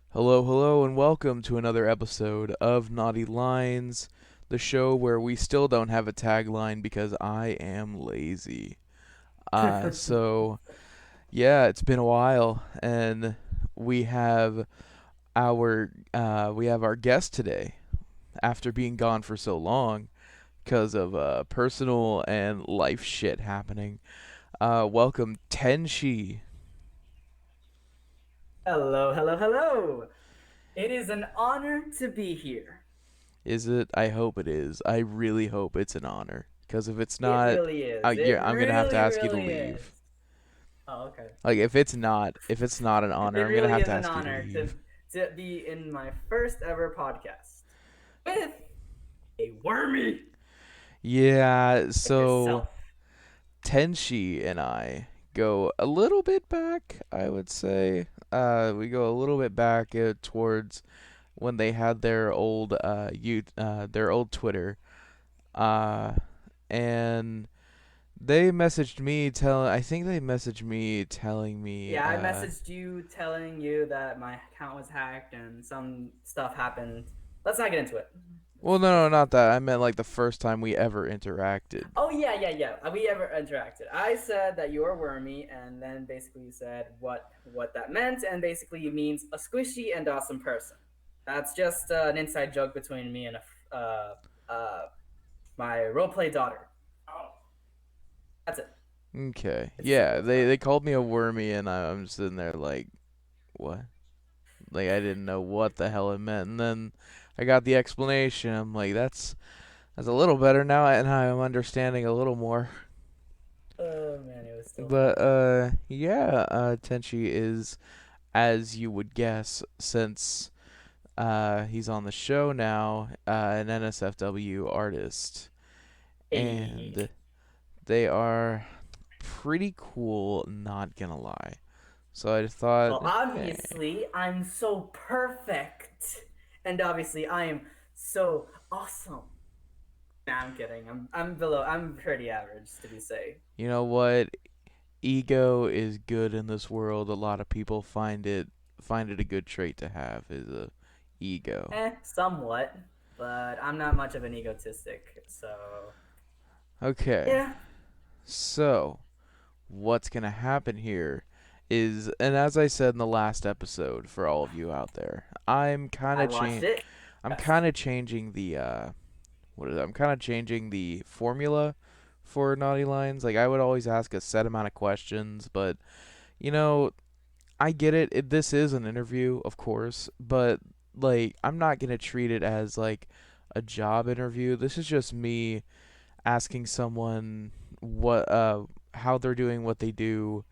Hello, hello, and welcome to another episode of Naughty Lines, the show where we still don't have a tagline because I am lazy. So yeah, it's been a while, and we have our guest today after being gone for so long because of personal and life shit happening. Welcome, Tenshi. Hello, hello, hello. It is an honor to be here. Is it? I hope it is. I really hope it's an honor. Because if it's It not, really is. It I'm gonna have to really, ask you to really leave. is. Oh, okay. Like if it's not an honor, It I'm gonna really have is to an ask you to honor leave. to be in my first ever podcast with a wormy Yeah. like So yourself. Tenshi and I go a little bit back. I would say. We go a little bit back towards when they had their old Twitter. Uh, and they messaged me telling. I think they messaged me telling me. Yeah, I messaged you telling you that my account was hacked and some stuff happened. Let's not get into it. Well, Let's no, not. not that. I meant like the first time we ever interacted. Oh yeah, yeah, yeah. We ever interacted. I said that you're wormy, and then basically you said what that meant, and basically it means a squishy and awesome person. That's just an inside joke between me and my roleplay daughter. Oh, that's it. Okay. It's Yeah, simple. It's they fine. called me a wormy, and I'm sitting there like, what? Like I didn't know what the hell it meant. And then I got the explanation. I'm like, that's a little better now, and I'm understanding a little more. Oh man, it was still But funny. yeah, Tenchi is, as you would guess, since he's on the show now, an NSFW artist, Hey. and they are pretty cool. Not gonna lie. So I just thought, Well, eh. obviously I'm so perfect, and obviously I am so awesome. Nah, I'm kidding. I'm below. I'm pretty average to be safe. You know what? Ego is good in this world. A lot of people find it a good trait to have is a ego. Somewhat, but I'm not much of an egotistic, so Okay. yeah. So, what's going to happen here is, and as I said in the last episode for all of you out there, I watched it. I'm Yes. kind of changing the I'm kind of changing the formula for naughty lines. Like I would always ask a set amount of questions, but you know, I get it. This is an interview, of course, but like I'm not gonna treat it as like a job interview. This is just me asking someone what how they're doing what they do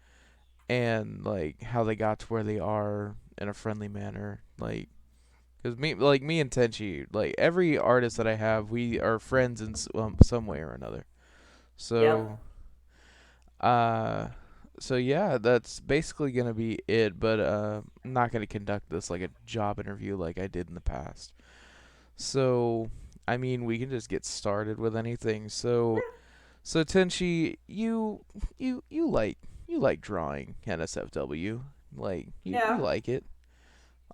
and like how they got to where they are in a friendly manner. Like because me and Tenchi, like every artist that I have, we are friends in some way or another. Yep. So Uh, so yeah, that's basically gonna be it. But I'm not gonna conduct this like a job interview like I did in the past. So, I mean, we can just get started with anything. So Tenchi, you like drawing NSFW, like you Yeah. like it,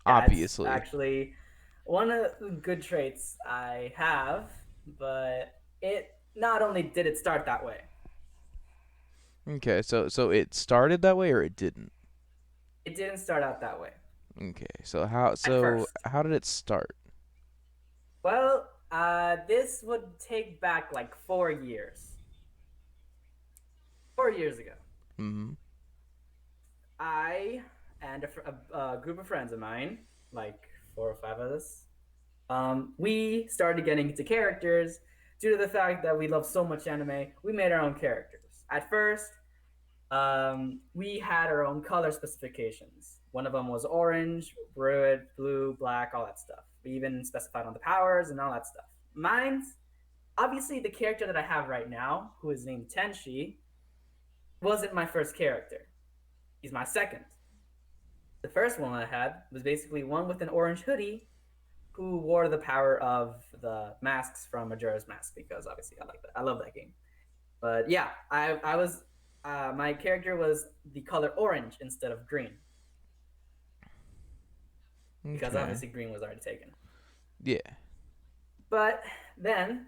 Yeah. It's obviously. actually one of the good traits I have, but it not only did it start that way, Okay, so it started that way or it didn't. it didn't start out that way Okay, so at first. how did it start? Well, this would take back like 4 years. 4 years ago, Mm-hmm. I and a group of friends of mine, like four or five of us, we started getting into characters due to the fact that we love so much anime. We made our own characters. At first, we had our own color specifications. One of them was orange, red, blue, black, all that stuff. We even specified on the powers and all that stuff. Mine's obviously the character that I have right now, who is named Tenshi, wasn't my first character. He's my second. The first one I had was basically one with an orange hoodie who wore the power of the masks from Majora's Mask because obviously I like that. I love that game. But yeah, I was. My character was the color orange instead of green because Okay. obviously green was already taken. Yeah. But then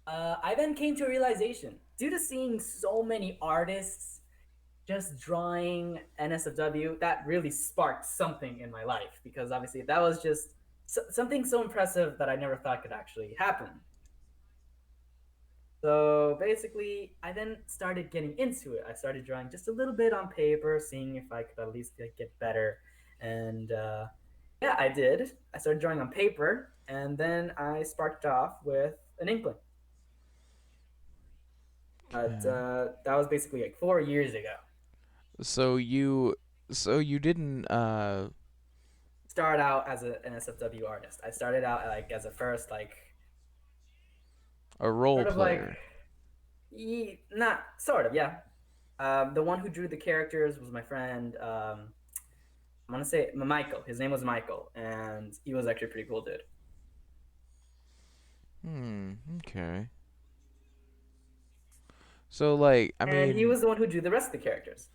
I then came to a realization due to seeing so many artists just drawing NSFW, that really sparked something in my life because obviously that was just something so impressive that I never thought could actually happen. So basically, I then started getting into it. I started drawing just a little bit on paper, seeing if I could at least get better. And yeah, I did. I started drawing on paper, and then I sparked off with an inkling. But Okay. that was basically like 4 years ago. So you so you didn't Start out as an SFW artist. I started out like as a first like a role sort of like player. not sort of yeah. The one who drew the characters was my friend. I'm gonna say Michael. His name was Michael, and he was actually a pretty cool dude. Okay. So like, I And he mean, was the one who drew the rest of the characters.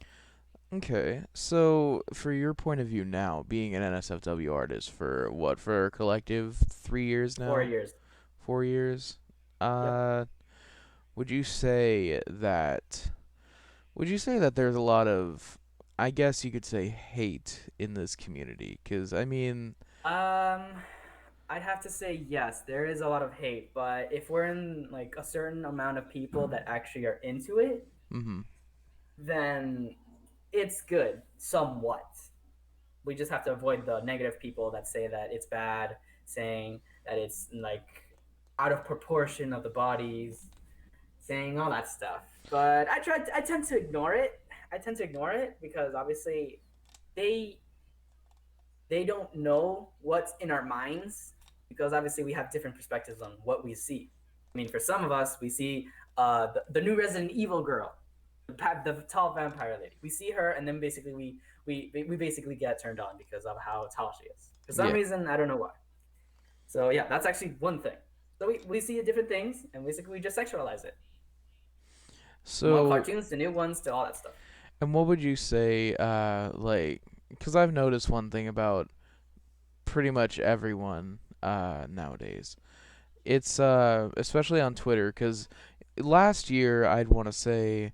okay. So for your point of view now, being an NSFW artist for what, for a collective 3 years Four now? years. 4 years? Yep. Uh, would you say that would you say that there's a lot of, I guess you could say, hate in this community? 'Cause I mean, Um, I'd have to say yes. There is a lot of hate, but if we're in like a certain amount of people that actually are into it, mhm. then it's good somewhat. We just have to avoid the negative people that say that it's bad, saying that it's like out of proportion of the bodies, saying all that stuff. But I tend to ignore it. I tend to ignore it because obviously they they don't know what's in our minds because obviously we have different perspectives on what we see. I mean, for some of us, we see the new Resident Evil girl, the tall vampire lady. We see her, and then basically we basically get turned on because of how tall she is. For some Yeah. reason, I don't know why. So yeah, that's actually one thing. So we see different things, and basically we just sexualize it. From old So, cartoons to new ones to all that stuff. and what would you say, like, because I've noticed one thing about pretty much everyone nowadays. It's especially on Twitter, because last year I'd want to say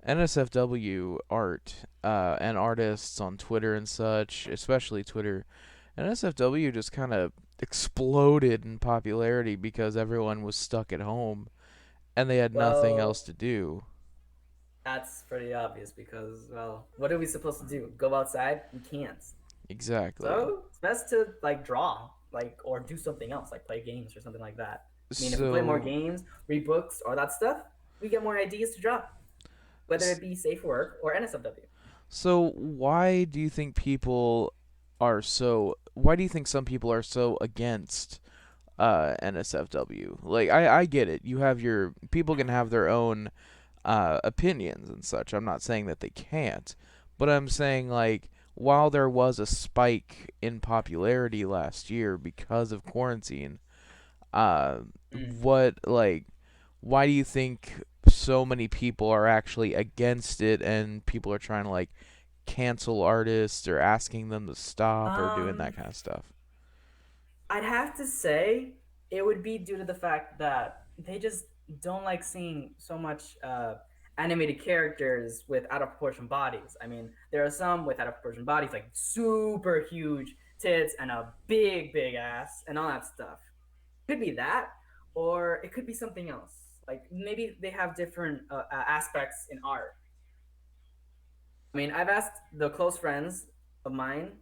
NSFW art and artists on Twitter and such, especially Twitter, NSFW just kind of exploded in popularity because everyone was stuck at home and they had nothing else Well, to do. that's pretty obvious because, well, what are we supposed to do? Go outside? We can't. Exactly. So it's best to like draw, like or do something else, like play games or something like that. I mean, if we play more So, games, read books, or that stuff, we get more ideas to draw, whether it s- be safe work or NSFW. so why do you think people are so? Why do you think some people are so against NSFW? Like, I get it. You have your people can have their own opinions and such. I'm not saying that they can't, but I'm saying like while there was a spike in popularity last year because of quarantine, uh, Mm. what like why do you think so many people are actually against it and people are trying to like cancel artists or asking them to stop or doing Um, that kind of stuff? I'd have to say it would be due to the fact that they just don't like seeing so much animated characters with out of proportion bodies. I mean, there are some with out of proportion bodies, like super huge tits and a big ass and all that stuff. Could be that, or it could be something else. Like maybe they have different aspects in art. I mean, I've asked the close friends of mine,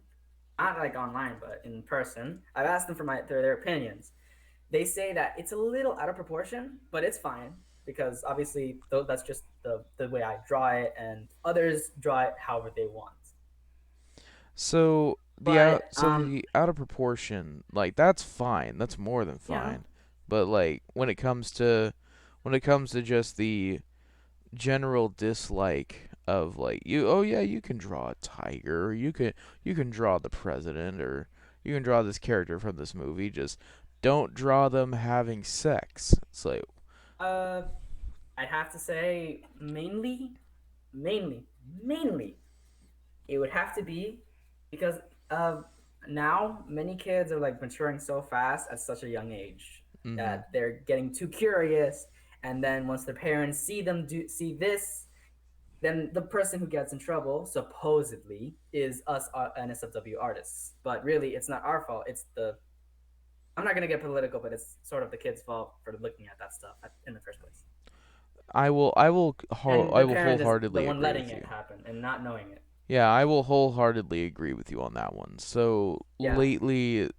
not like online, but in person. I've asked them for their opinions. They say that it's a little out of proportion, but it's fine because obviously that's just the way I draw it, and others draw it however they want. But The out of proportion, like that's fine. That's more than yeah, fine. But like when it comes to just the general dislike of like you, oh yeah, you can draw a tiger, or you can draw the president, or you can draw this character from this movie, just don't draw them having sex. It's like, uh, I'd have to say mainly, mainly, it would have to be because of now many kids are like maturing so fast at such a young age Mm-hmm. that they're getting too curious, and then once their parents see them do see this, then the person who gets in trouble supposedly is us NSFW artists, but really it's not our fault. It's the I'm not gonna get political, but it's sort of the kids' fault for looking at that stuff in the first place, and I the will parent is the wholeheartedly one agree letting with it you. happen and not knowing it. Yeah, I will wholeheartedly agree with you on that one. So Yeah. lately,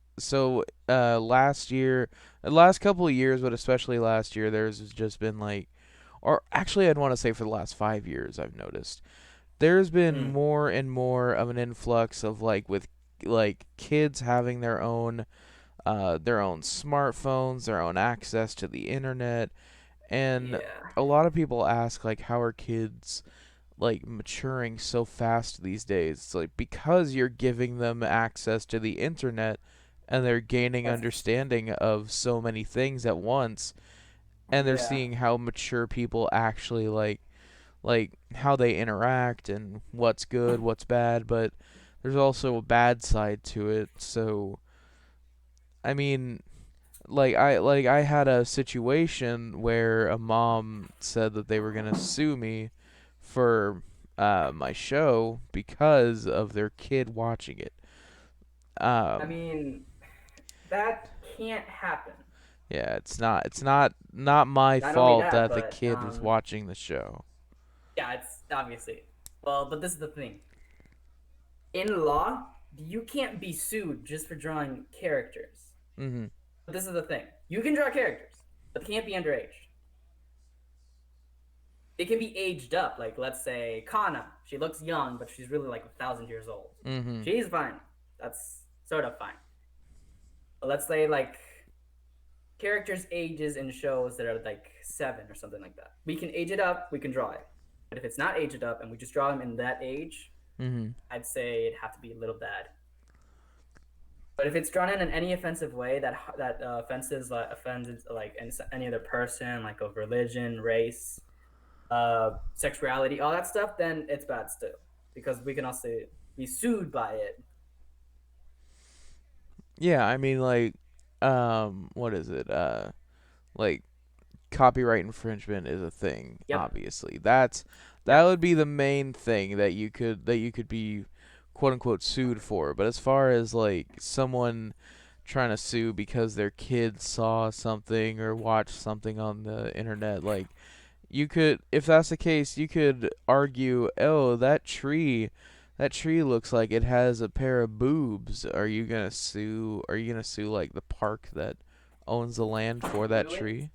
last year, the last couple of years, but especially last year, there's just been like, or actually, I'd want to say for the last 5 years, I've noticed there's been Mm. more and more of an influx of like with like kids having their own smartphones, their own access to the internet, and Yeah. a lot of people ask like how are kids like maturing so fast these days. It's like because you're giving them access to the internet and they're gaining That's understanding of so many things at once and they're yeah. seeing how mature people actually like how they interact and what's good, what's bad, but there's also a bad side to it. So, I mean, I had a situation where a mom said that they were gonna sue me for my show because of their kid watching it. I Um, mean, that can't happen. yeah, it's not my Not only fault that, that the but kid was watching the show. yeah, it's obviously. Well, but this is the thing. In law, you can't be sued just for drawing characters. Mhm. But this is the thing. You can draw characters, but they can't be underage. They can be aged up. Like let's say Kana. She looks young, but she's really like 1,000 years old. Mhm. She's fine. That's sort of fine. But let's say like characters' ages in shows that are like 7 or something like that. We can age it up. We can draw it. But if it's not aged up and we just draw them in that age, Mhm. I'd say it'd have to be a little bad. But if it's drawn in any offensive way that offends like any other person, like of religion, race, sexuality, all that stuff, then it's bad still because we can also be sued by it. Yeah, I mean like what is it? Like copyright infringement is a thing, Yep. obviously. That Yep. would be the main thing that you could be quote unquote sued for. But as far as like someone trying to sue because their kid saw something or watched something on the internet, like you could if that's the case, you could argue, "Oh, that tree looks like it has a pair of boobs." Are you going to sue like the park that owns the land for that Grew it, tree?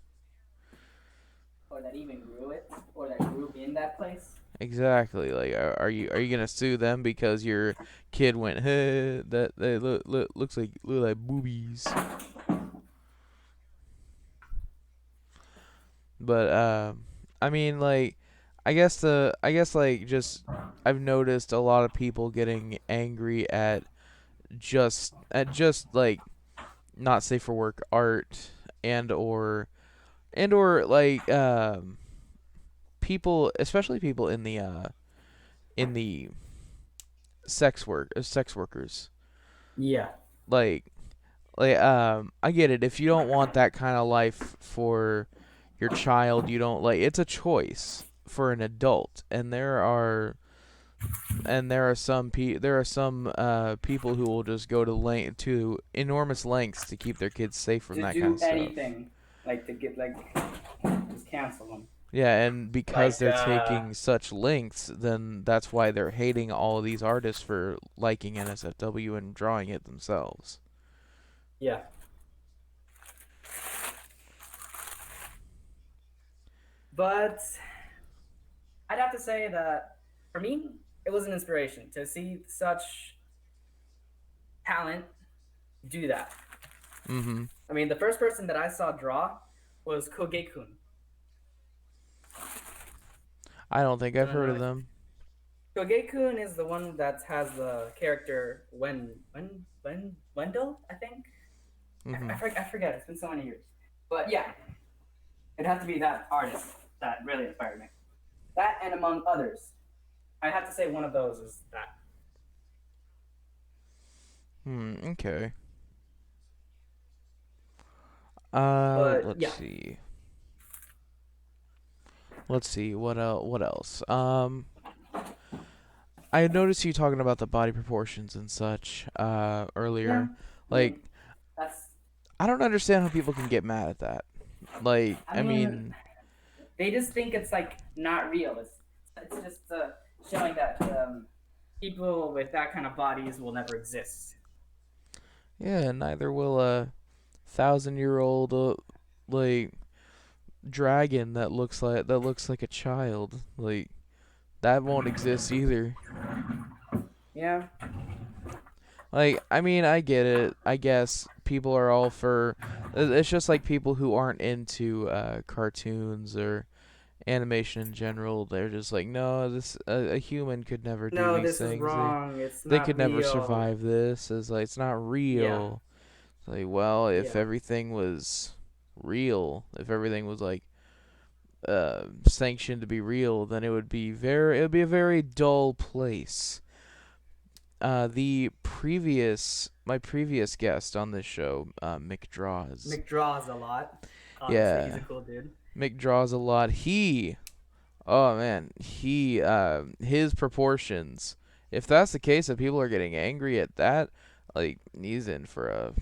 or that even grew it, or that grew in that place. Exactly. Like, are you gonna sue them because your kid went, hey, that they look like boobies? But I mean, like, I guess like just I've noticed a lot of people getting angry at just like not safe for work art and or like people, especially people in the sex workers Yeah. like I get it. If you don't want that kind of life for your child, you don't like it's a choice for an adult. And there are some people who will just go to enormous lengths to keep their kids safe from To that kind do of stuff. anything, like to get like just cancel them. Yeah, and because Like they're taking such lengths, then that's why they're hating all of these artists for liking NSFW and drawing it themselves. yeah. But I'd have to say that for me, it was an inspiration to see such talent do that. Mhm. I mean, the first person that I saw draw was Kogekun. I don't think I've Don't heard know of if them. Kogekun is the one that has the character Wendell, I think. Mhm. I forget. It's been so many years. But yeah, it has to be that artist that really inspired me. That and among others. I have to say one of those is that. Okay. But Let's yeah, see. Let's see. What else? I noticed you talking about the body proportions and such yeah. earlier. I mean, Like, that's. I don't understand how people can get mad at that. Like, I I mean, mean, they just think it's like not real. It's just showing that people with that kind of bodies will never exist. yeah, neither will a 1,000-year-old like dragon that looks like a child. Like that won't exist either. Yeah. Like, I mean, I get it. I guess people are all for. It's just like people who aren't into cartoons or animation in general. They're just like, no, this a human could never do No, these this is things. wrong. It's They not could never real. survive this. It's like it's not Yeah. real. It's like, well, if Yeah. everything was real, if everything was like sanctioned to be real, then it would be a very dull place. The previous my previous guest on this show, Mick Draws. Mick draws a lot. Obviously, he's a Yeah, cool dude. Mick draws a lot. Oh man, his proportions. If that's the case, if people are getting angry at that, like he's in for a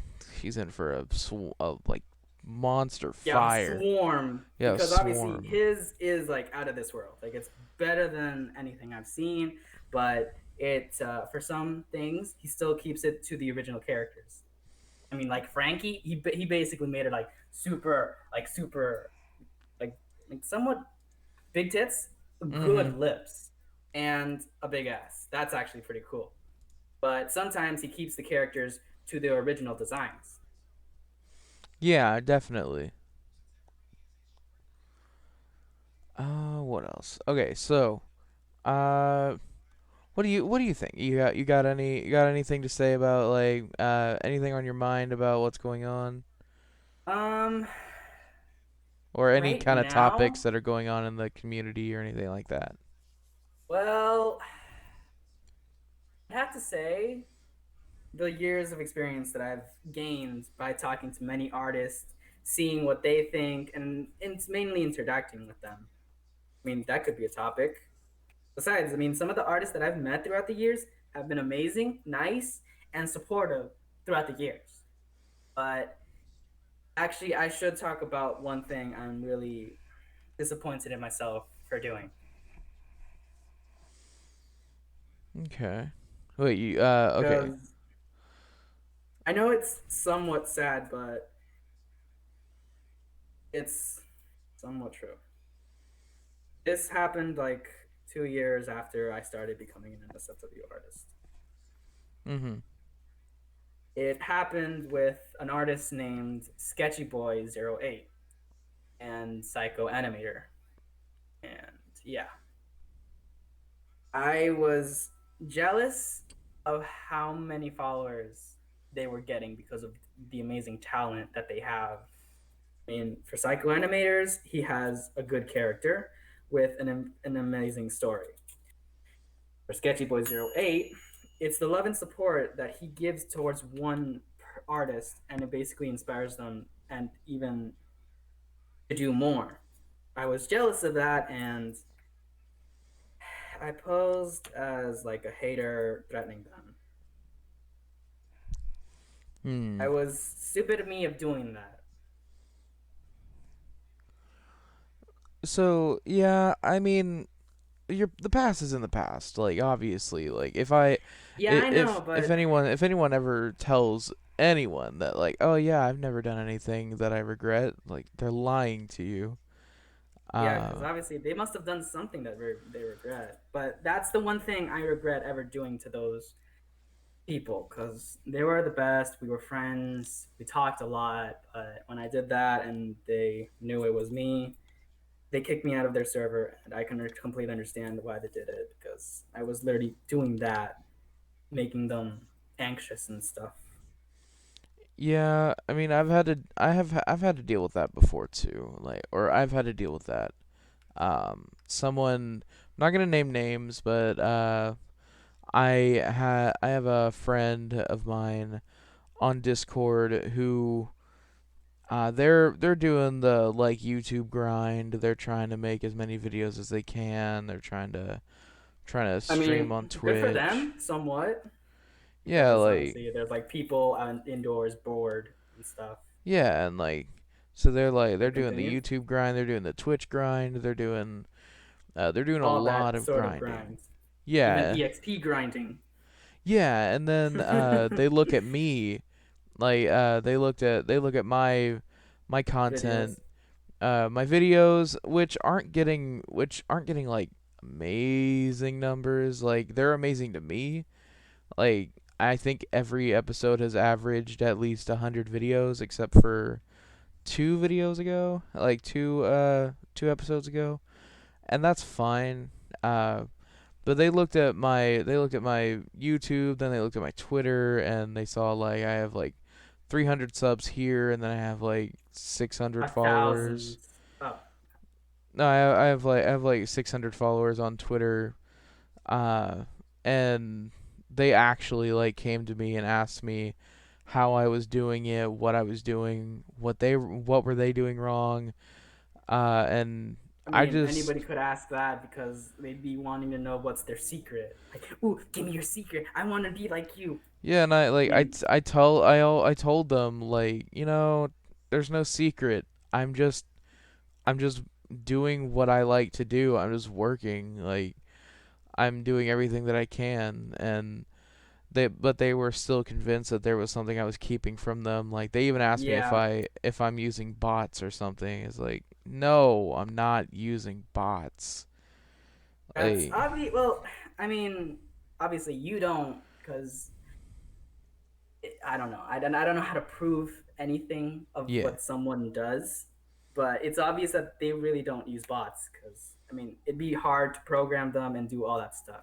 like monster Yeah, a fire. swarm. Yeah, Because obviously swarm. his is like out of this world. Like it's better than anything I've seen, but it for some things he still keeps it to the original characters. I mean, like Frankie, he basically made it like super like like somewhat big tits, Mhm. good lips, and a big ass. That's actually pretty cool. But sometimes he keeps the characters to their original designs. Yeah, definitely. What else? Okay, so uh what do you think? You got anything to say about like anything on your mind about what's going on Um, or any right kind of topics now, that are going on in the community or anything like that? well, I have to say the years of experience that I've gained by talking to many artists, seeing what they think, and it's mainly interacting with them. I mean, that could be a topic. Besides, I mean, some of the artists that I've met throughout the years have been amazing, nice, and supportive throughout the years. But actually, I should talk about one thing I'm really disappointed in myself for doing. Okay. Wait, you okay. Because I know it's somewhat sad, but it's somewhat true. This happened like 2 years after I started becoming an SFW artist. Mhm. It happened with an artist named Sketchy Boy 08 and Psycho Animator. And yeah, I was jealous of how many followers they were getting because of the amazing talent that they have. I mean, for Psycho Animators, he has a good character with an amazing story. For Sketchy Boy 08, it's the love and support that he gives towards one artist, and it basically inspires them and even to do more. I was jealous of that, and I posed as like a hater threatening them. Hmm. I was stupid of me of doing that. So, yeah, I mean, the past is in the past. Like obviously, like Yeah, I know, but if anyone ever tells anyone that like, oh yeah, I've never done anything that I regret, like they're lying to you. yeah, because Uh, obviously they must have done something that they regret. But that's the one thing I regret ever doing to those people because they were the best. We were friends. We talked a lot. But when I did that and they knew it was me, they kicked me out of their server. And I can completely understand why they did it because I was literally doing that, making them anxious and stuff. yeah, I mean, I've had to deal with that before too. Like, or I've had to deal with that. Someone not gonna name names, but I have a friend of mine on Discord who they're doing the like YouTube grind. They're trying to make as many videos as they can. They're trying to I stream mean, on good for Twitch. them, somewhat, Yeah, because like obviously there's like people indoors bored and stuff. yeah, and like so they're But doing the continue. YouTube grind, they're doing the Twitch grind, they're doing a All lot that of sort of grinding. grind, even Yeah. EXP grinding. Yeah, and then they look at me like they look at my Videos. content, my videos which aren't getting like amazing numbers. Like they're amazing to me. Like I think every episode has averaged at least 100 videos except for two videos ago, like two episodes ago, and that's fine. But they looked at my YouTube, then they looked at my Twitter, and they saw like I have like 300 subs here, and then I have like 600 A followers. thousand. Oh, No, I have like 600 followers on Twitter, uh, and they actually like came to me and asked me how I was doing it, what I was doing, what were they doing wrong, and I I mean, just anybody could ask that because they'd be wanting to know what's their secret. Like, ooh, give me your secret. I want to be like you. yeah, and I I like mean, I told them like there's no secret. I'm just doing what I like to do. I'm just working like I'm doing everything that I can, and they were still convinced that there was something I was keeping from them. Like they even asked me yeah, if I'm using bots or something. It's like, no, I'm not using bots. that's Like, obvious. Well, I mean, obviously you don't, because I don't know. I don't know how to prove anything of yeah. what someone does, but it's obvious that they really don't use bots. Because I mean, it'd be hard to program them and do all that stuff.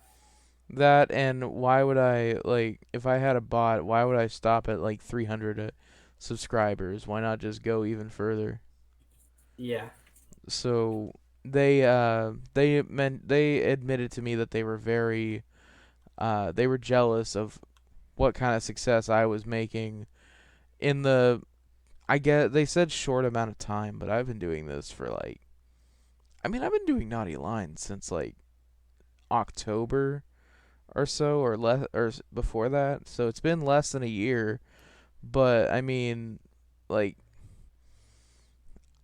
That and why would I like if I had a bot, why would I stop at like 300 subscribers? Why not just go even further? Yeah, So they admitted to me that they were very they were jealous of what kind of success I was making in the I get they said short amount of time, but I've been doing this for like I've been doing Naughty Lines since like October or so or less or before that. So it's been less than a year, but like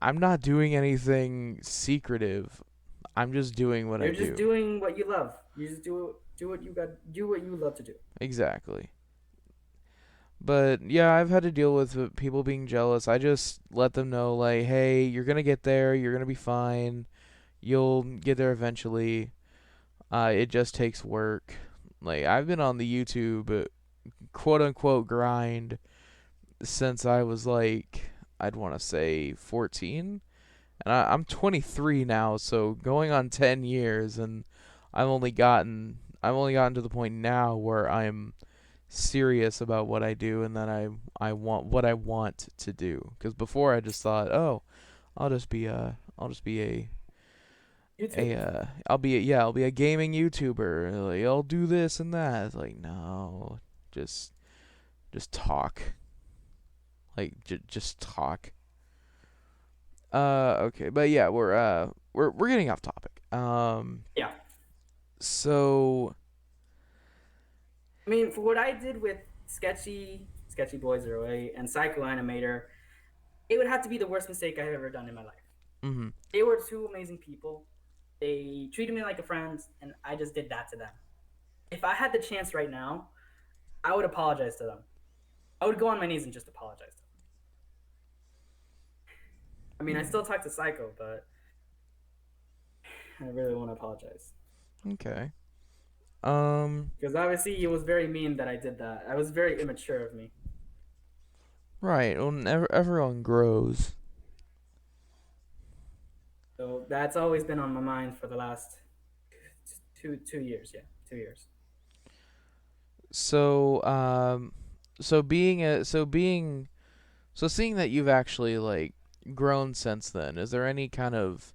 I'm not doing anything secretive. I'm just doing what I you're just do. doing what you love. You just do what you got, do what you love to do. Exactly. But yeah, I've had to deal with people being jealous. I just let them know like, "Hey, you're going to get there. You're going to be fine. You'll get there eventually. It just takes work." Like I've been on the YouTube quote unquote grind since I was like I'd want to say 14, and I'm 23 now, so going on 10 years, and I've only gotten to the point now where I'm serious about what I do and that I want what I want to do. Because before I just thought, oh, I'll just be YouTube. I'll be a gaming YouTuber. Like I'll do this and that. It's like no, just talk. Like just talk. Okay, but yeah, we're getting off topic. Yeah. So I mean, for what I did with Sketchy Boy 08 and Psycho Animator, it would have to be the worst mistake I've ever done in my life. mhm. They were two amazing people. They treated me like a friend, and I just did that to them. If I had the chance right now, I would apologize to them. I would go on my knees and just apologize to them. I mean, I still talk to Psycho, but I really want to apologize. Okay. Um. Because obviously it was very mean that I did that. I was very immature of me. Right. Well, everyone grows. So that's always been on my mind for the last 2 years. Yeah, 2 years. So so being a so being so seeing that you've actually like grown since then, is there any kind of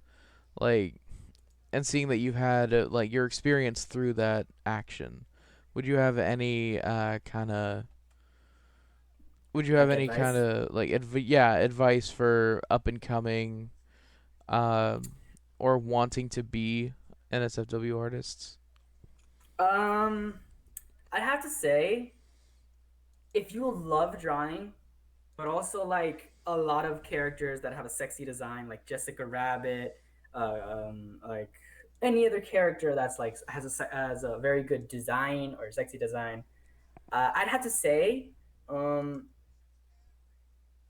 like and seeing that you've had like your experience through that action, would you have any kind of would you have Like any kind advice. of like yeah, advice for up and coming um or wanting to be NSFW artists? Um, I have to say, if you love drawing, but also like a lot of characters that have a sexy design, like Jessica Rabbit, like any other character that's like has a very good design or sexy design, I'd have to say, um,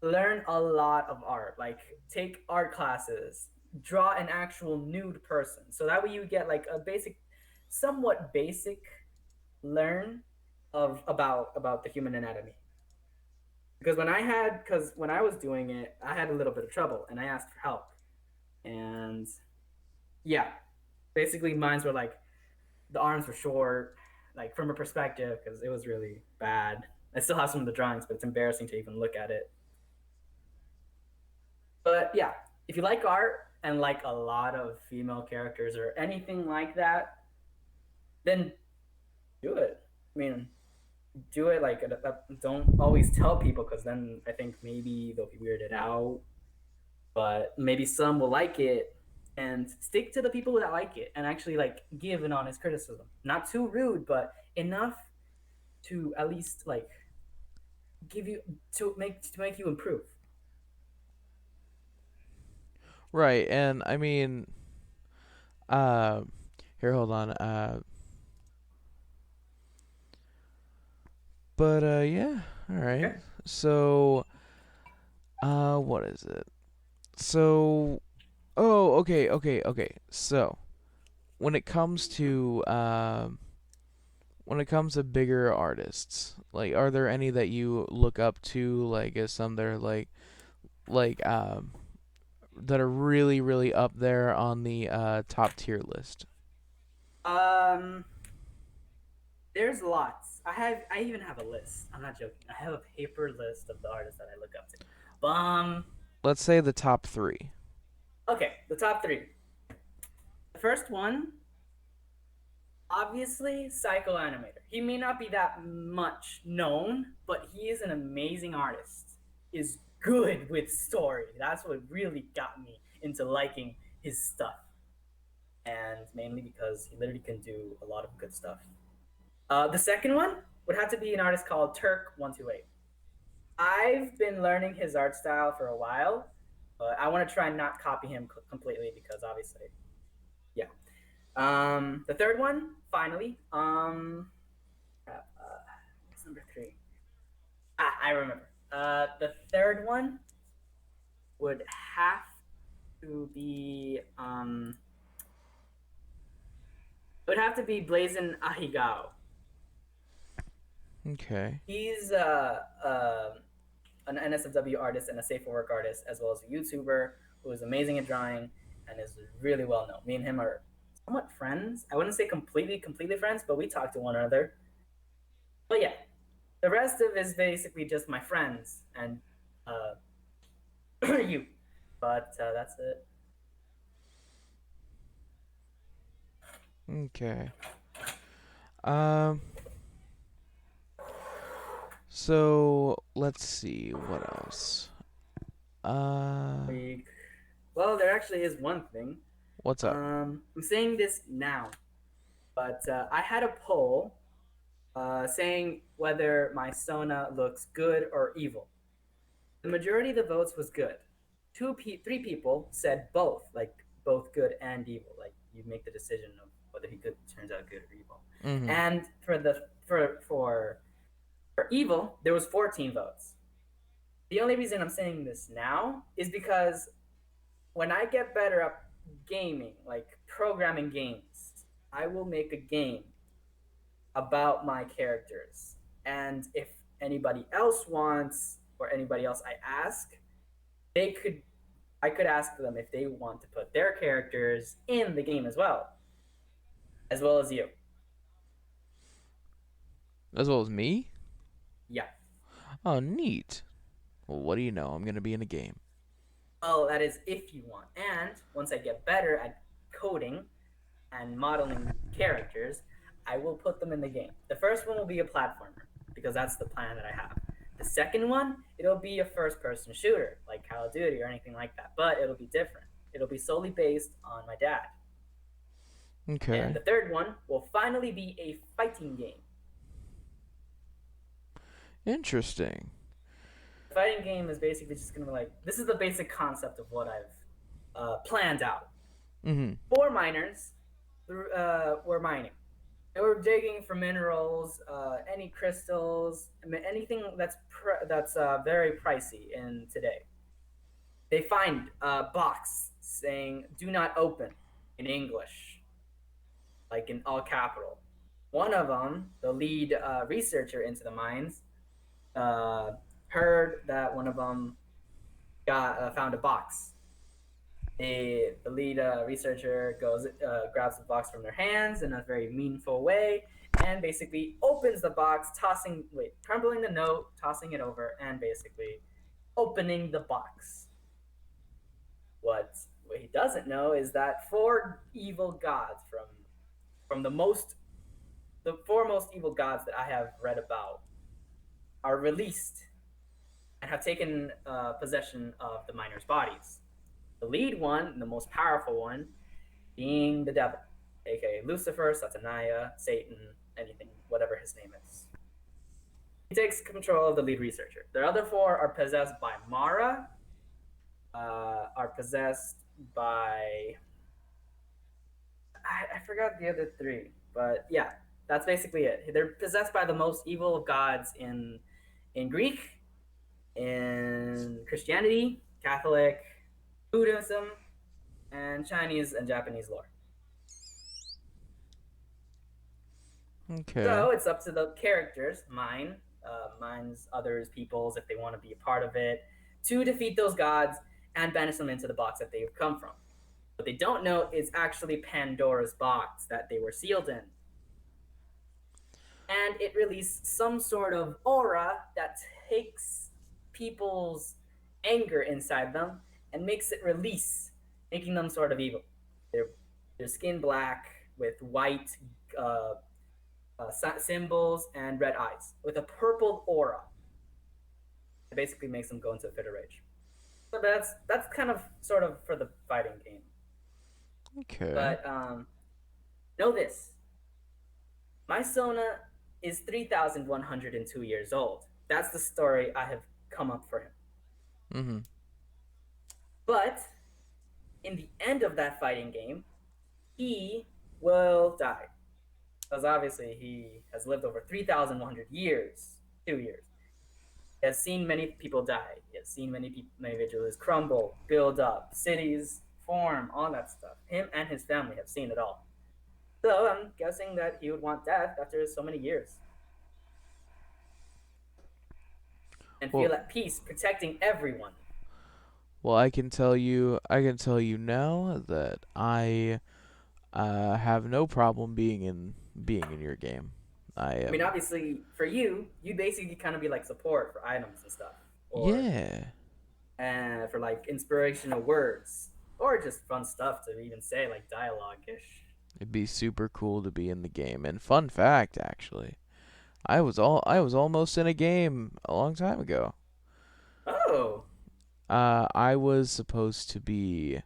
learn a lot of art. Like take art classes, draw an actual nude person, so that way you get like a basic, somewhat basic learn of about the human anatomy. Because when I was doing it, I had a little bit of trouble and I asked for help. And yeah, basically mines were like the arms were short, like from a perspective, because it was really bad. I still have some of the drawings, but it's embarrassing to even look at it. But yeah, if you like art and like a lot of female characters or anything like that, then do it. I mean, do it like don't always tell people because then I think maybe they'll be weirded out, but maybe some will like it, and stick to the people that like it and actually like give an honest criticism, not too rude but enough to at least like give you to make you improve. Right, and I mean, uh, here, hold on. But yeah, all right. Okay. So, what is it? So, oh, okay. So, when it comes to when it comes to bigger artists, like, are there any that you look up to? Like, as some that are like that are really up there on the top tier list? um there's lots. I even have a list. I'm not joking. I have a paper list of the artists that I look up to. Let's say the top three. Okay, the top three. The first one, obviously, Psycho Animator. He may not be that much known, but he is an amazing artist. Is good with story. That's what really got me into liking his stuff, and mainly because he literally can do a lot of good stuff. The second one would have to be an artist called Turk128. I've been learning his art style for a while, but I want to try and not copy him completely because obviously, yeah. The third one, finally, what's number three? I remember. The third one would have to be it would have to be Blazin Ahigao. Okay. He's an NSFW artist and a safe for work artist, as well as a YouTuber who is amazing at drawing and is really well known. Me and him are somewhat friends. I wouldn't say completely friends, but we talk to one another. But yeah, the rest of it is basically just my friends and uh, you. But that's it. Okay. Um. So let's see what else. Uh, We well, there actually is one thing. what's up? I'm saying this now, but I had a poll saying whether my Sona looks good or evil. The majority of the votes was good. Three people said both, like both good and evil. Like you make the decision of whether he good turns out good or evil. Mm-hmm. And for evil, there was 14 votes. The only reason I'm saying this now is because when I get better at gaming, like programming games, I will make a game about my characters. And if anybody else wants, or anybody else I ask, they could I could ask them if they want to put their characters in the game as well as you. As well as me? Yeah. Oh, neat. Well, what do you know? I'm gonna be in a game. Well, that is if you want. And once I get better at coding, and modeling characters, I will put them in the game. The first one will be a platformer because that's the plan that I have. The second one, it'll be a first person shooter like Call of Duty or anything like that, but it'll be different. It'll be solely based on my dad. And Okay. the third one will finally be a fighting game. Interesting. The fighting game is basically just going to be like this is the basic concept of what I've planned out. Mhm. Four miners were mining. They were digging for minerals, any crystals, anything that's very pricey in today. They find a box saying "Do not open" in English, like in all capital. One of them, the lead researcher into the mines, uh, heard that one of them got found a box. The lead researcher goes grabs the box from their hands in a very meaningful way and basically opens the box, crumbling the note, tossing it over, and basically opening the box. What he doesn't know is that four evil gods from the four most evil gods that I have read about are released and have taken possession of the miners' bodies. The lead one, the most powerful one, being the devil, aka Lucifer, Sataniah, Satan, anything, whatever his name is. He takes control of the lead researcher. The other four are possessed by Mara, are possessed by I forgot the other three, but yeah, that's basically it. They're possessed by the most evil of gods in Greek, in Christianity, Catholic, Buddhism, and Chinese and Japanese lore. Okay. So it's up to the characters, mine's, others, people's, if they want to be a part of it, to defeat those gods and banish them into the box that they've come from. What they don't know is actually Pandora's box that they were sealed in. And it released some sort of aura that takes people's anger inside them and makes it release, making them sort of evil. Their, their skin black with white uh, symbols and red eyes with a purple aura. It basically makes them go into a fit of rage. So that's kind of sort of for the fighting game. Okay. But know this: my Sona is 3,102 years old. That's the story I have come up for him. Mhm. But in the end of that fighting game, he will die because obviously he has lived over 3,100 years, 2 years. He has seen many people die. He has seen many villages crumble, build up, cities form, all that stuff. Him and his family have seen it all. So I'm guessing that he would want death after so many years and Well, feel at peace protecting everyone. I can tell you now that I have no problem being in your game. I I mean, am. obviously, for you, you basically kind of be like support for items and stuff, or Yeah. for like inspirational words, or just fun stuff to even say, like dialogue ish. It'd be super cool to be in the game. And fun fact, actually, I was almost in a game a long time ago. Oh, I was supposed to be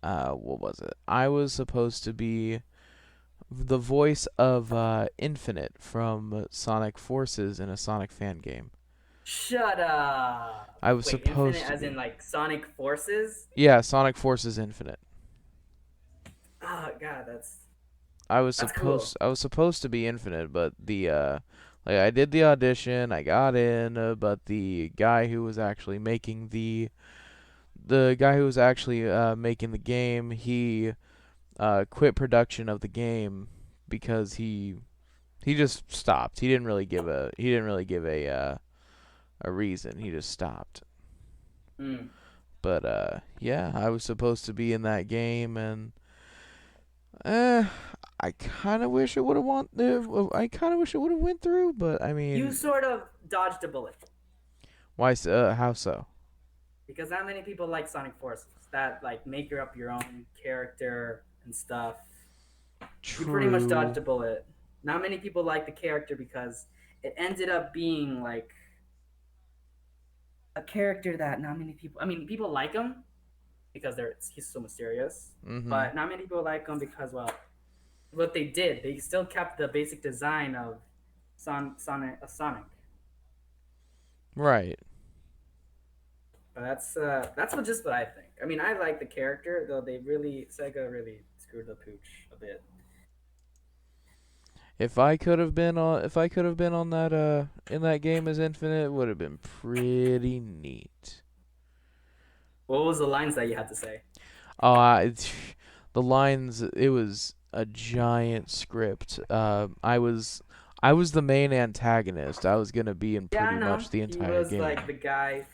what was it? I was supposed to be the voice of Infinite from Sonic Forces in a Sonic fan game. shut up! I was Wait, Infinite supposed to as in be. like Sonic Forces? Yeah, Sonic Forces Infinite. Oh god, that's cool. I was supposed to be Infinite, but the like I did the audition, I got in, but the guy who was actually making making the game, he quit production of the game because he just stopped. He didn't really give a reason. He just stopped. Mm. But yeah, I was supposed to be in that game, and eh, I kind of wish it would have I kind of wish it would have went through, but I You mean, sort of dodged a bullet why? How so? because not many people like Sonic Forces that like make up your own character and stuff. You pretty much dodged True. a bullet. Not many people like the character because it ended up being like a character that not many people. I mean, people like him because he's so mysterious, Mhm. but not many people like him because well, what they did, they still kept the basic design of Sonic. Right. But that's just what I think. I mean, I like the character, though they really Sega really screwed the pooch a bit. If I could have been on that in that game as Infinite, it would have been pretty neat. What was the lines that you had to say? Oh, the lines. It was a giant script. I was the main antagonist. I was gonna be in Yeah, pretty I know. much the He entire was like the game. guy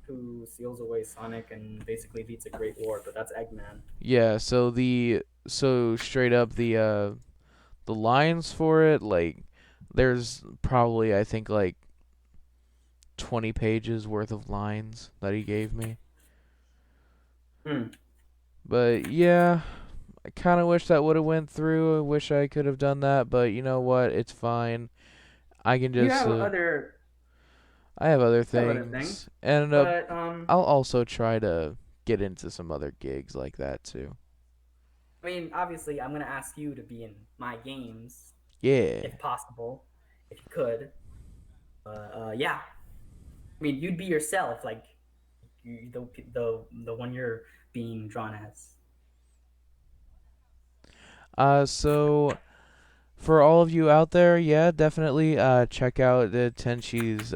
who seals away Sonic and basically leads a great war, but that's Eggman. Yeah. So straight up the lines for it, like there's probably I think like 20 pages worth of lines that he gave me. Hmm. But yeah, I kind of wish that would have went through. I wish I could have done that, but you know what? It's fine. I can You just have other I have other you have other things, things, and but I'll also try to get into some other gigs like that too. I mean, obviously, I'm gonna ask you to be in my games Yeah. if possible, if you could. Yeah, I mean, you'd be yourself, like the one you're being drawn as. So for all of you out there, yeah, definitely check out Tenshi's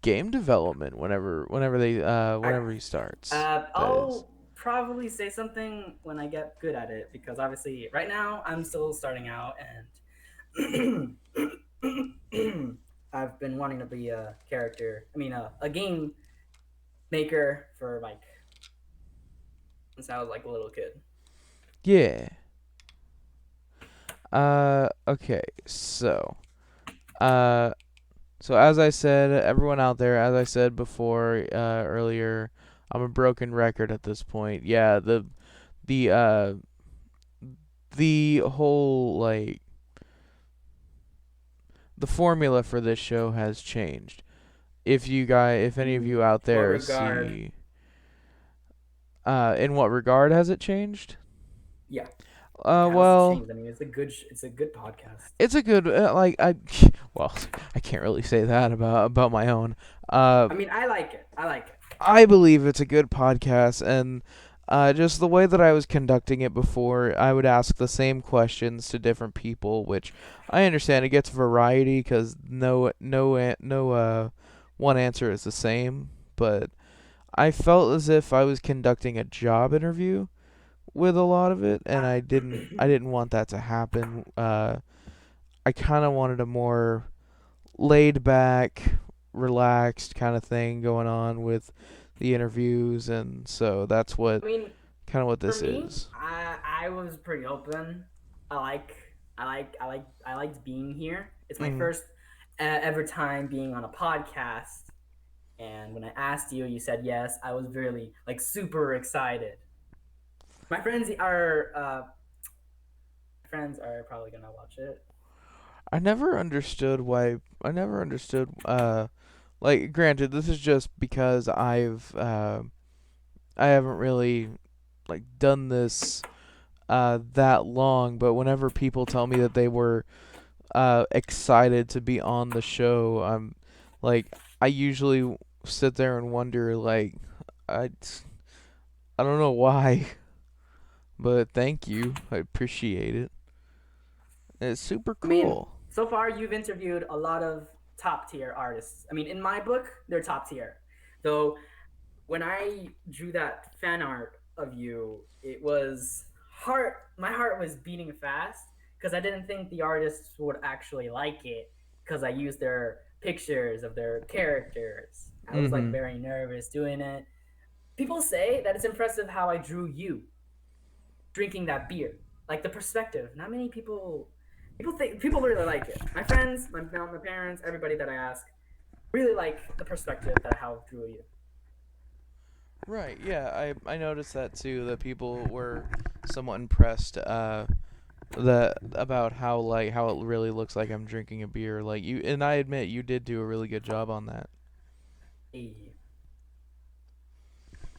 game development I, whenever he starts. That is. I'll probably say something when I get good at it because obviously right now I'm still starting out and I've been wanting to be a character. I mean, a game maker for like since I was like a little kid. Yeah. Okay. Uh so as I said, everyone out there, as I said before earlier, I'm a broken record at this point. Yeah, the uh the whole like the formula for this show has changed. If any of In you out what there regard? see in what regard has it changed? Yeah, how's it Well, changed? I mean, it's a good podcast. it's a good like I well, I can't really say that about my own. Uh I mean, I like it. I like it. I believe it's a good podcast, and just the way that I was conducting it before, I would ask the same questions to different people, which I understand it gets variety because no one answer is the same. But I felt as if I was conducting a job interview with a lot of it, and I didn't want that to happen. I kind of wanted a more laid back, relaxed kind of thing going on with the interviews, and so that's what I mean, kind of what for this me, is. I was pretty open. I like I liked being here. It's my Mm. first ever time being on a podcast, and when I asked you, you said yes. I was really like super excited. My friends are probably gonna watch it. I never understood why. I never understood. Like, granted, this is just because I haven't really like done this that long. But whenever people tell me that they were excited to be on the show, like I usually sit there and wonder like I I don't know why, but thank you. I appreciate it. It's super I mean, cool. so far you've interviewed a lot of top tier artists. I mean, in my book, they're top tier. Though when I drew that fan art of you, it was heart. My heart was beating fast because I didn't think the artists would actually like it because I used their pictures of their characters. I was like Mhm. very nervous doing it. People say that it's impressive how I drew you drinking that beer, like the perspective. Not many people really like it. My friends, my parents, everybody that I ask really like the perspective that how I drew you. Right. Yeah. I noticed that too. That people were somewhat impressed. that about how like how it really looks like I'm drinking a beer. Like you and I admit you did do a really good job on that. Hey,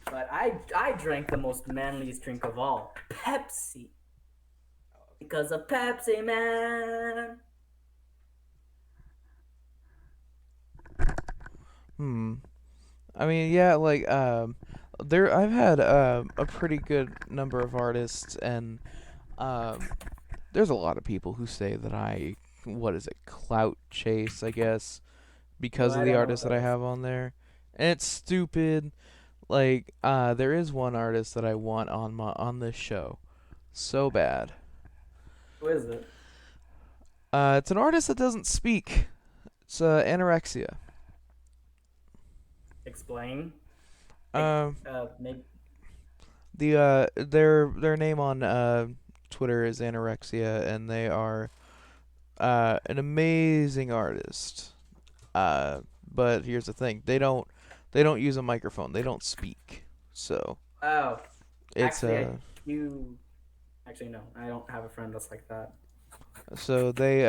but I drank the most manliest drink of all, Pepsi, because of Pepsi, man. Hmm. I mean, yeah, like there I've had a pretty good number of artists, and um there's a lot of people who say that I what is it, clout chase, I guess, Well, because of I the don't know what artists that that I is. have on there. And it's stupid. Like there is one artist that I want on this show so bad. Who is it? It's an artist that doesn't speak. It's anorexia. Explain. Like, Um, maybe. their name on Twitter is anorexia, and they are an amazing artist. Uh, but here's the thing: they don't use a microphone. They don't speak. So Oh, it's actually, I you. Actually, no, I don't have a friend that's like that. so they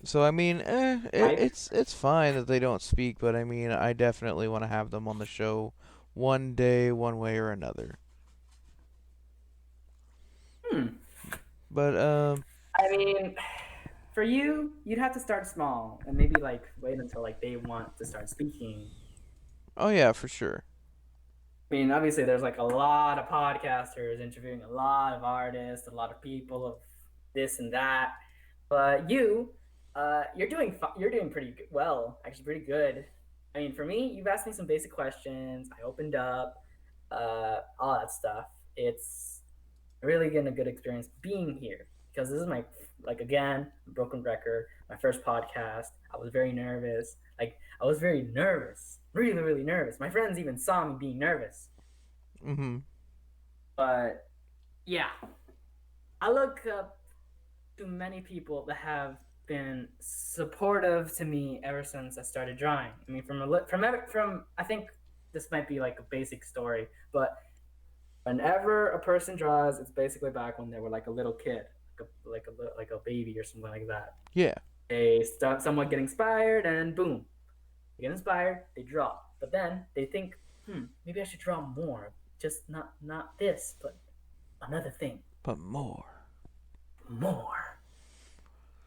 so I mean, Hype. it's fine that they don't speak, but I mean, I definitely want to have them on the show one day, one way or another. Hmm. But I mean, for you, you'd have to start small and maybe like wait until like they want to start speaking. oh yeah, for sure. I mean, obviously, there's like a lot of podcasters interviewing a lot of artists, a lot of people of this and that. But you, you're doing pretty well, actually, pretty good. I mean, for me, you've asked me some basic questions. I opened up, all that stuff. It's really been a good experience being here because this is my like again broken record, my first podcast. I was very nervous. Like I was very nervous, really nervous. My friends even saw me being nervous. Mhm. But yeah, I look up to many people that have been supportive to me ever since I started drawing. I mean, from I think this might be like a basic story, but whenever a person draws, it's basically back when they were like a little kid, like a baby or something like that. Yeah. They start somewhat get inspired, and boom, they get inspired, they draw. But then they think, maybe I should draw more. Just not this, but another thing, But more. more.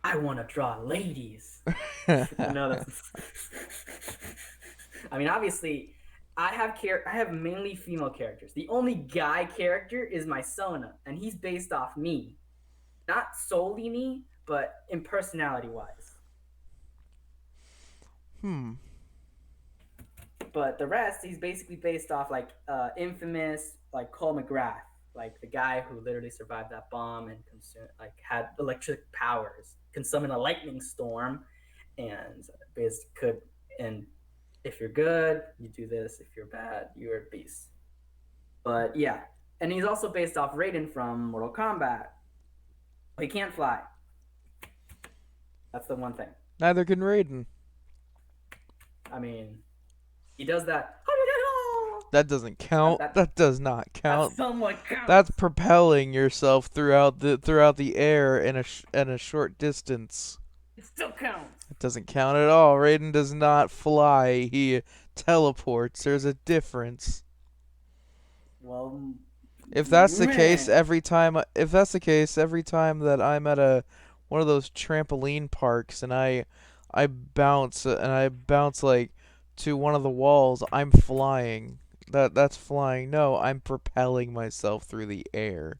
I want to draw ladies. No, that's. I mean, obviously, I have mainly female characters. The only guy character is my Sona, and he's based off me, not solely me, but in personality wise. Hmm. But the rest, he's basically based off like infamous, like Cole McGrath, like the guy who literally survived that bomb and like had electric powers, can summon a lightning storm, and basically could. And if you're good, you do this. If you're bad, you're a beast. But yeah, and he's also based off Raiden from Mortal Kombat. He can't fly. That's the one thing. Neither can Raiden. I mean, he does that. That doesn't That, count. that, That does not that count. somewhat That's counts. propelling yourself throughout the air in a short distance. It still counts. It doesn't count at all. Raiden does not fly. He teleports. There's a difference. Well, If that's the case, man. every time that I'm at a one of those trampoline parks and I bounce like to one of the walls, I'm flying. That's flying. No, I'm propelling myself through the air.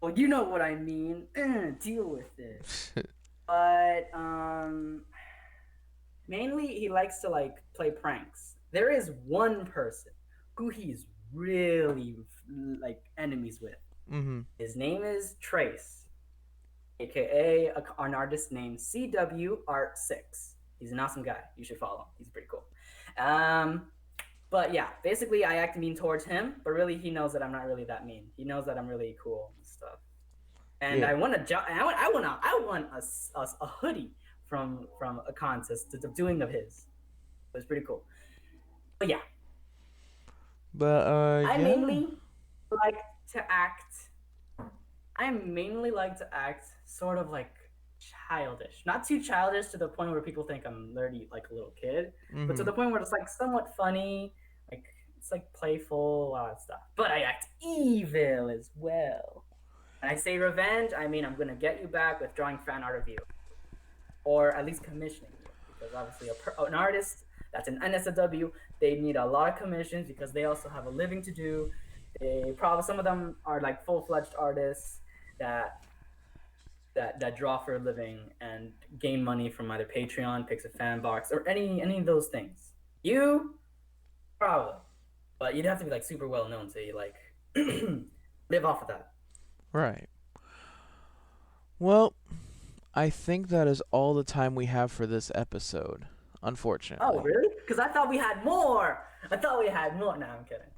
Well, you know what I mean. Deal with it. But mainly he likes to like play pranks. There is one person who he's really like enemies with. Mhm. His name is Trace, aka an artist named CW Art 6. He's an awesome guy. You should follow him. He's pretty cool. Um, but yeah, basically I act mean towards him, but really he knows that I'm not really that mean. He knows that I'm really cool and stuff. And Yeah. I won a job. I won a hoodie from a contest to doing of his. It was pretty cool. But yeah, But I yeah. mainly like to act I mainly like to act sort of like childish, not too childish to the point where people think I'm nerdy like a little kid, but to Mm-hmm. the point where it's like somewhat funny, like it's like playful, all that stuff. But I act evil as well. When I say revenge, I mean I'm gonna get you back with drawing fan art of you, or at least commissioning you, because obviously an artist that's an NSFW, they need a lot of commissions because they also have a living to do. They probably some of them are like full-fledged artists that that draw for a living and gain money from either Patreon, Pix a Fan Box, or any of those things. You probably, but you'd have to be like super well known to like live off of that. Right. Well, I think that is all the time we have for this episode, Oh, unfortunately. really? Because I thought we had more. I thought we had more. No, I'm kidding.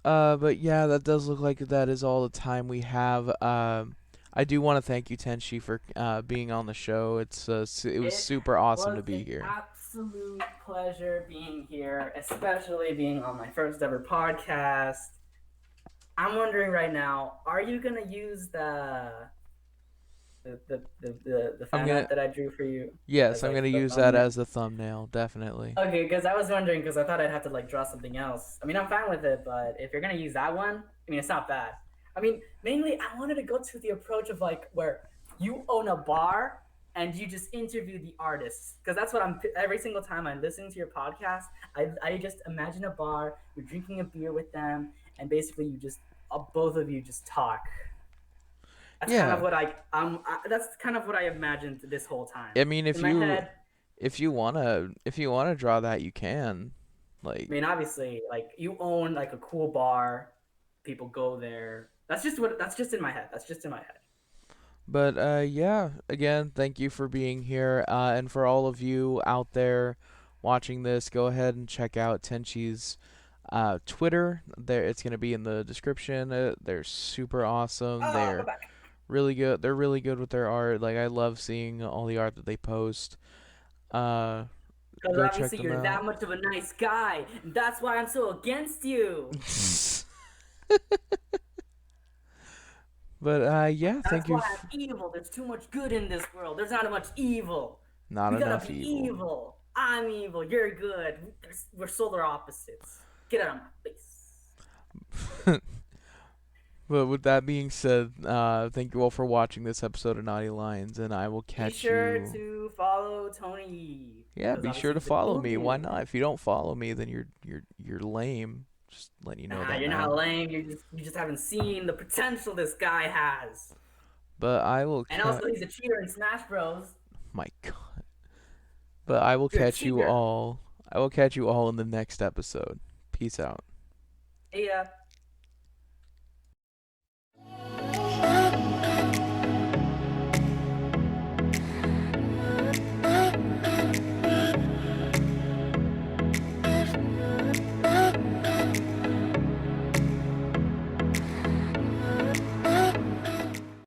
But yeah, that does look like that is all the time we have. I do want to thank you, Tenshi, for being on the show. It was It super awesome was to be an here. absolute pleasure being here, especially being on my first ever podcast. I'm wondering right now, are you gonna use the I'm fan gonna art that I drew for you Yes, as I'm like gonna the use that thumbnail? as the thumbnail, definitely. Okay, because I was wondering because I thought I'd have to like draw something else. I mean, I'm fine with it, but if you're gonna use that one, I mean, it's not bad. I mean, mainly I wanted to go to the approach of like where you own a bar and you just interview the artists because that's what I'm every single time I'm listening to your podcast. I just imagine a bar, you're drinking a beer with them, and basically you just both of you just talk. That's kind of Yeah, what that's kind of what I imagined this whole time I mean, in my head. if you wanna draw that, you can. Like, I mean, obviously, like you own like a cool bar, people go there. That's just in my head. That's just in my head. but yeah. Again, thank you for being here, and for all of you out there watching this, go ahead and check out Tenshi's Twitter. There, it's gonna be in the description. They're super awesome. Oh, my back. Really good. They're really good with their art. Like, I love seeing all the art that they post. Uh, Because Go check obviously them you're out. that much of a nice guy, and that's why I'm so against you. But yeah, thank That's you. why I'm evil. There's too much good in this world. There's not much evil. Not We gotta enough be evil. evil. I'm evil. You're good. We're solar opposites. Get out of my face. But with that being said, thank you all for watching this episode of Naughty Lions, and I will Be catch sure you. to follow Tony Yeah, because be sure obviously to he's a follow cool me. Why dude. not? If you don't follow me, then you're lame. Just letting you know Nah, that you're not now. lame. You just haven't seen the potential this guy has. But I will And catch. also, he's a cheater in Smash Bros. My God. But I will You're a catch you cheater. all. I will catch you all in the next episode. Peace out. Yeah.